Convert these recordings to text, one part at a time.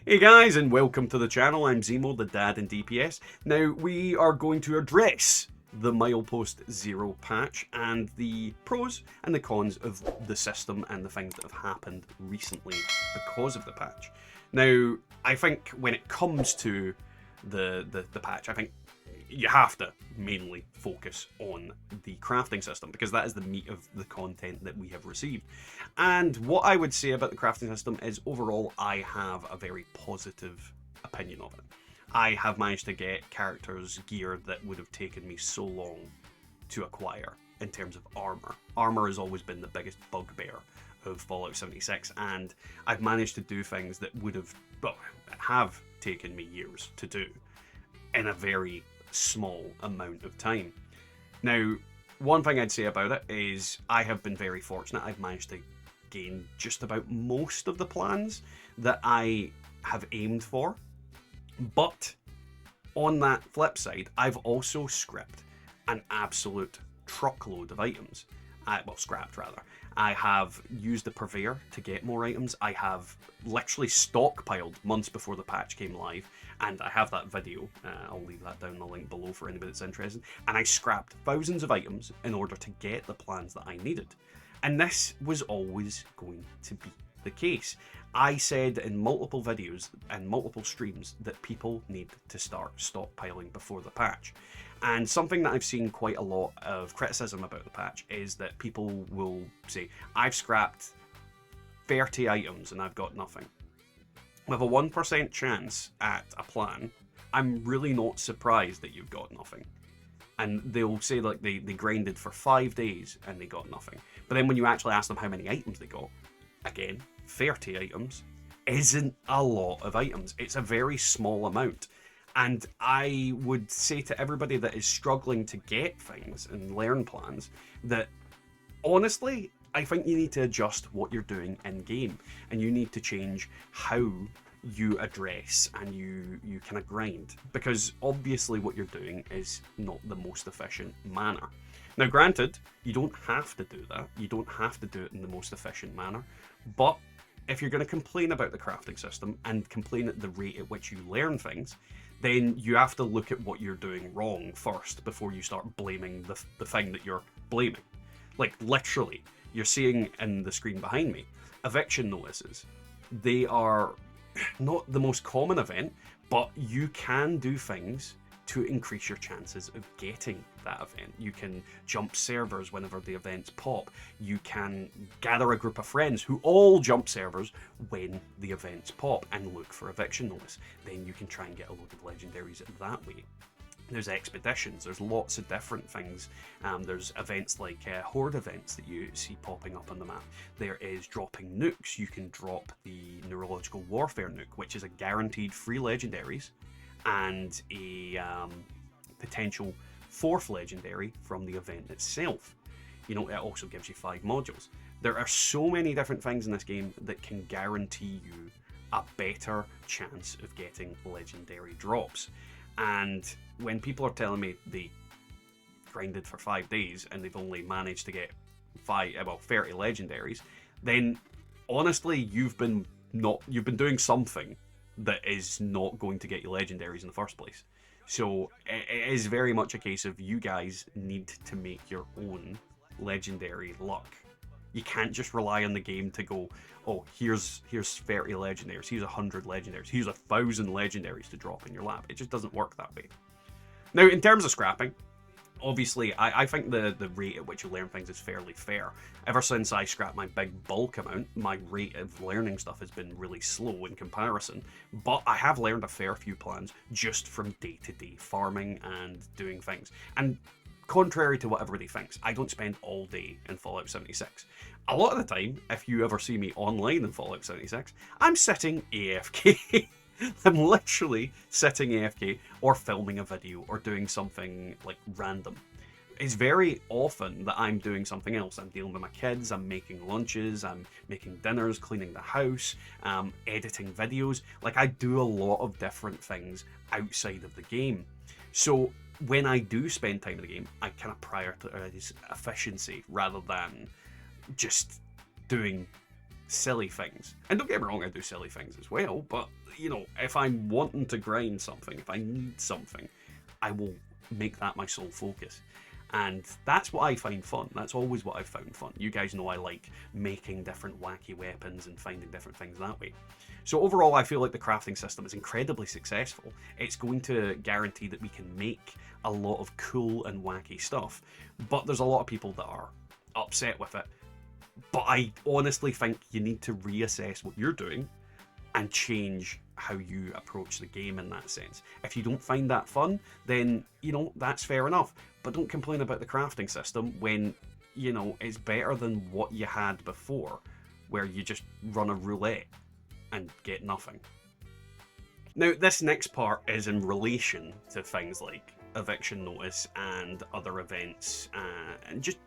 Hey guys, and welcome to the channel. I'm Zemo, the dad in DPS. Now, we are going to address the Milepost Zero patch and the pros and the cons of the system and the things that have happened recently because of the patch. Now, I think when it comes to the patch, I think you have to mainly focus on the crafting system because that is the meat of the content that we have received. And what I would say about the crafting system is overall I have a very positive opinion of it. I have managed to get characters gear that would have taken me so long to acquire in terms of armor. Armor has always been the biggest bugbear of Fallout 76, and I've managed to do things that would have taken me years to do in a very small amount of time. Now, one thing I'd say about it is I have been very fortunate. I've managed to gain just about most of the plans that I have aimed for. But on that flip side, I've also scrapped an absolute truckload of items. Scrapped rather. I have used the purveyor to get more items. I have literally stockpiled months before the patch came live, and I have that video. I'll leave that down in the link below for anybody that's interested. And I scrapped thousands of items in order to get the plans that I needed. And this was always going to be the case. I said in multiple videos and multiple streams that people need to start stockpiling before the patch. And something that I've seen quite a lot of criticism about the patch is that people will say, I've scrapped 30 items and I've got nothing. With a 1% chance at a plan, I'm really not surprised that you've got nothing. And they'll say like they grinded for 5 days and they got nothing. But then when you actually ask them how many items they got, again, 30 items isn't a lot of items. It's a very small amount. And I would say to everybody that is struggling to get things and learn plans that honestly, I think you need to adjust what you're doing in game, and you need to change how you address and you kind of grind, because obviously what you're doing is not the most efficient manner. Now granted, you don't have to do that. You don't have to do it in the most efficient manner, but if you're going to complain about the crafting system and complain at the rate at which you learn things, then you have to look at what you're doing wrong first before you start blaming the thing that you're blaming. Like literally, you're seeing in the screen behind me, eviction notices. They are not the most common event, but you can do things to increase your chances of getting that event. You can jump servers whenever the events pop. You can gather a group of friends who all jump servers when the events pop and look for eviction notice. Then you can try and get a load of legendaries that way. There's expeditions, there's lots of different things. There's events like horde events that you see popping up on the map. There is dropping nukes. You can drop the neurological warfare nuke, which is a guaranteed free legendaries and a potential 4th legendary from the event itself. You know, it also gives you 5 modules. There are so many different things in this game that can guarantee you a better chance of getting legendary drops. And when people are telling me they grinded for 5 days and they've only managed to get 30 legendaries, then honestly you've been doing something that is not going to get you legendaries in the first place. So it is very much a case of you guys need to make your own legendary luck. You can't just rely on the game to go, oh, here's 30 legendaries, here's 100 legendaries, here's 1,000 legendaries to drop in your lap. It just doesn't work that way. Now, in terms of scrapping, obviously, I think the rate at which you learn things is fairly fair. Ever since I scrapped my big bulk amount, my rate of learning stuff has been really slow in comparison, but I have learned a fair few plans just from day-to-day farming and doing things. And contrary to what everybody thinks, I don't spend all day in Fallout 76. A lot of the time, if you ever see me online in Fallout 76, I'm sitting AFK. I'm literally sitting AFK or filming a video or doing something like random. It's very often that I'm doing something else. I'm dealing with my kids, I'm making lunches, I'm making dinners, cleaning the house, editing videos. Like, I do a lot of different things outside of the game. So when I do spend time in the game, I kind of prioritize efficiency rather than just doing silly things. And don't get me wrong, I do silly things as well, but, you know, if I'm wanting to grind something, if I need something, I will make that my sole focus. And that's what I find fun. That's always what I've found fun. You guys know I like making different wacky weapons and finding different things that way. So overall, I feel like the crafting system is incredibly successful. It's going to guarantee that we can make a lot of cool and wacky stuff. But there's a lot of people that are upset with it. But I honestly think you need to reassess what you're doing and change how you approach the game in that sense. If you don't find that fun, then, you know, that's fair enough. But don't complain about the crafting system when, you know, it's better than what you had before, where you just run a roulette and get nothing. Now, this next part is in relation to things like eviction notice and other events and just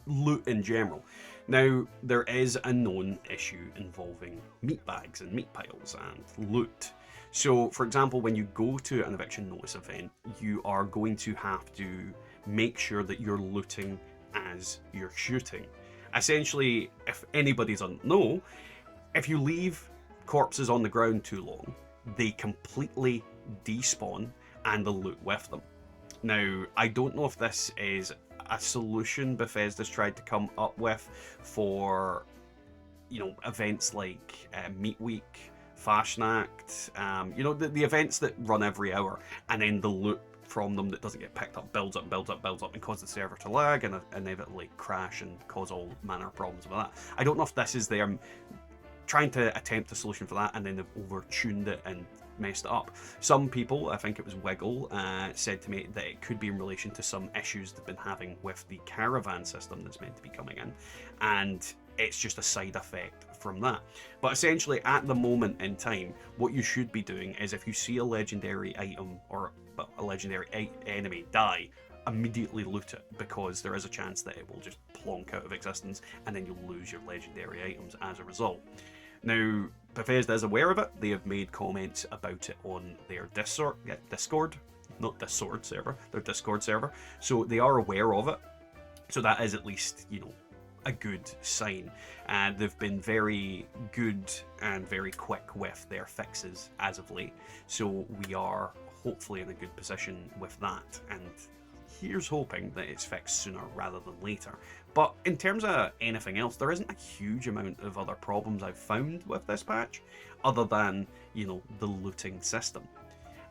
loot in general. Now, there is a known issue involving meat bags and meat piles and loot. So, for example, when you go to an eviction notice event, you are going to have to make sure that you're looting as you're shooting. Essentially, if anybody doesn't know, if you leave corpses on the ground too long, they completely despawn and the loot with them. Now, I don't know if this is a solution Bethesda's tried to come up with for, you know, events like Meat Week, Fashnacht, you know, the events that run every hour, and then the loot from them that doesn't get picked up builds up and causes the server to lag and inevitably crash and cause all manner of problems with that. I don't know if this is them trying to attempt a solution for that and then they've overtuned it and messed it up. Some people, I think it was Wiggle, said to me that it could be in relation to some issues they've been having with the caravan system that's meant to be coming in, and it's just a side effect from that. But essentially, at the moment in time, what you should be doing is if you see a legendary item or a legendary enemy die, immediately loot it, because there is a chance that it will just plonk out of existence and then you'll lose your legendary items as a result. Now, Bethesda is aware of it. They have made comments about it on their Discord, not Discord server, their Discord server. So they are aware of it. So that is at least, you know, a good sign. And they've been very good and very quick with their fixes as of late. So we are hopefully in a good position with that. And here's hoping that it's fixed sooner rather than later. But in terms of anything else, there isn't a huge amount of other problems I've found with this patch, other than, you know, the looting system.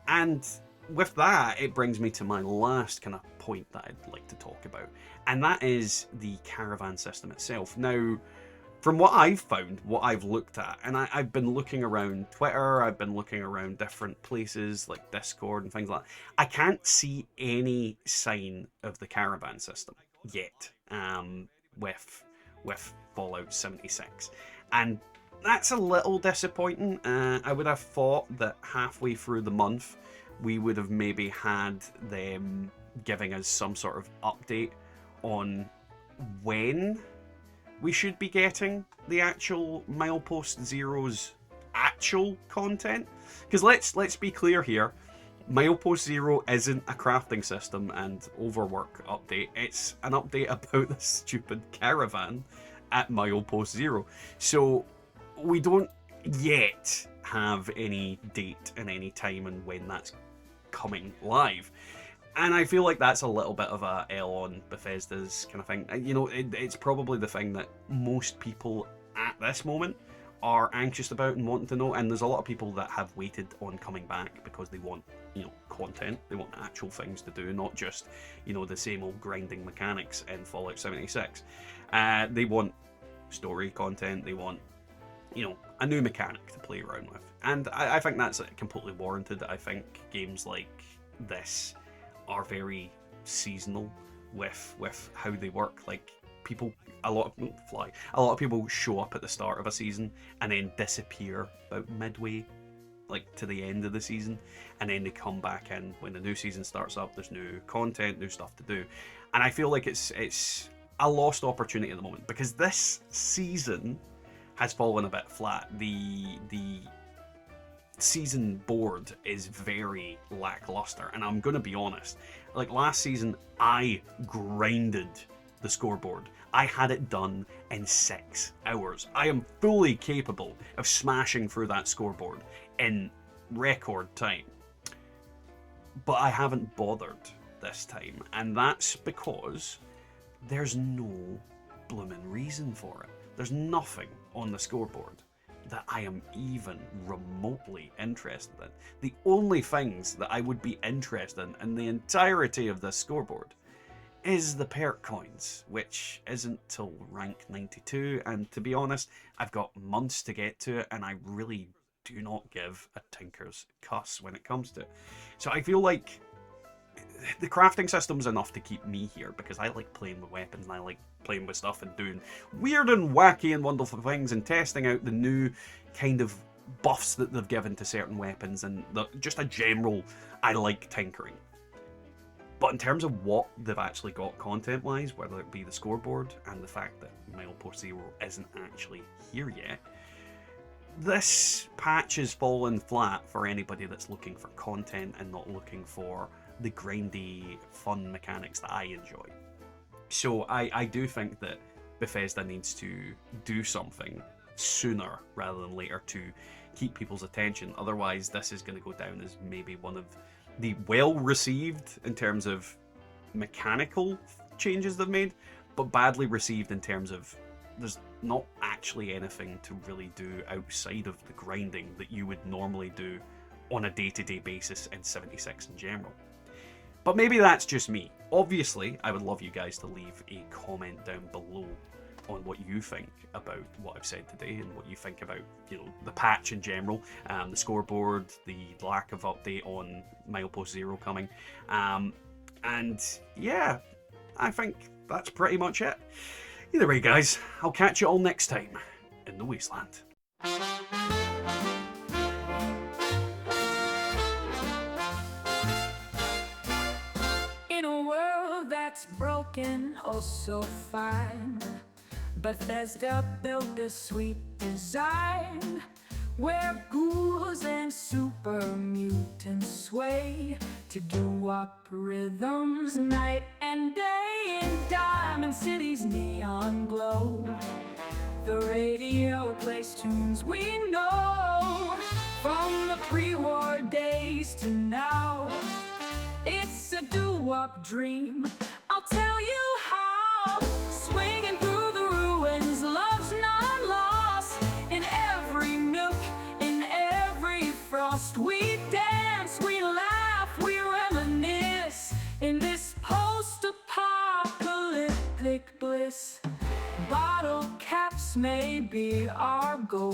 And with that, it brings me to my last kind of point that I'd like to talk about, and that is the caravan system itself. Now, from what I've found, what I've looked at, and I've been looking around Twitter, I've been looking around different places like Discord and things like that, I can't see any sign of the caravan system yet with Fallout 76. And that's a little disappointing. I would have thought that halfway through the month, we would have maybe had them giving us some sort of update on when we should be getting the actual Milepost Zero's actual content. Because let's be clear here, Milepost Zero isn't a crafting system and overwork update. It's an update about the stupid caravan at Milepost Zero. So we don't yet have any date and any time and when that's coming live. And I feel like that's a little bit of a L on Bethesda's kind of thing. You know, it's probably the thing that most people at this moment are anxious about and wanting to know. And there's a lot of people that have waited on coming back because they want, you know, content. They want actual things to do, not just, you know, the same old grinding mechanics in Fallout 76. They want story content. They want, you know, a new mechanic to play around with. And I think that's completely warranted. I think games like this are very seasonal with how they work. Like, a lot of people show up at the start of a season and then disappear about midway, like to the end of the season, and then they come back in when the new season starts up. There's new content, new stuff to do, and I feel like it's a lost opportunity at the moment because this season has fallen a bit flat. The season board is very lackluster, and I'm gonna be honest, like last season I grinded the scoreboard. I had it done in 6 hours. I am fully capable of smashing through that scoreboard in record time. But I haven't bothered this time, and that's because there's no blooming reason for it. There's nothing on the scoreboard that I am even remotely interested in. The only things that I would be interested in the entirety of this scoreboard is the perk coins, which isn't till rank 92, and to be honest, I've got months to get to it, and I really do not give a tinker's cuss when it comes to it. So I feel like the crafting system's enough to keep me here, because I like playing with weapons and I like playing with stuff and doing weird and wacky and wonderful things and testing out the new kind of buffs that they've given to certain weapons, and just a general, I like tinkering. But in terms of what they've actually got content-wise, whether it be the scoreboard and the fact that Milepost 0 isn't actually here yet, this patch has fallen flat for anybody that's looking for content and not looking for the grindy, fun mechanics that I enjoy. So I do think that Bethesda needs to do something sooner rather than later to keep people's attention. Otherwise, this is going to go down as maybe one of the well-received in terms of mechanical changes they've made, but badly received in terms of there's not actually anything to really do outside of the grinding that you would normally do on a day-to-day basis in 76 in general. But maybe that's just me. Obviously, I would love you guys to leave a comment down below on what you think about what I've said today and what you think about, you know, the patch in general, the scoreboard, the lack of update on Milepost 0 coming. And yeah, I think that's pretty much it. Either way, guys, I'll catch you all next time in the Wasteland. In a world that's broken, oh so fine, Bethesda built a sweet design where ghouls and super mutants sway to doo-wop rhythms night and day. In Diamond City's neon glow, the radio plays tunes we know from the pre-war days to now. It's a doo-wop dream, I'll tell you how. Swinging through the ruins, love's not lost. In every nook, in every frost, we dance, we laugh, we reminisce in this post-apocalyptic bliss. Bottle caps may be our goal.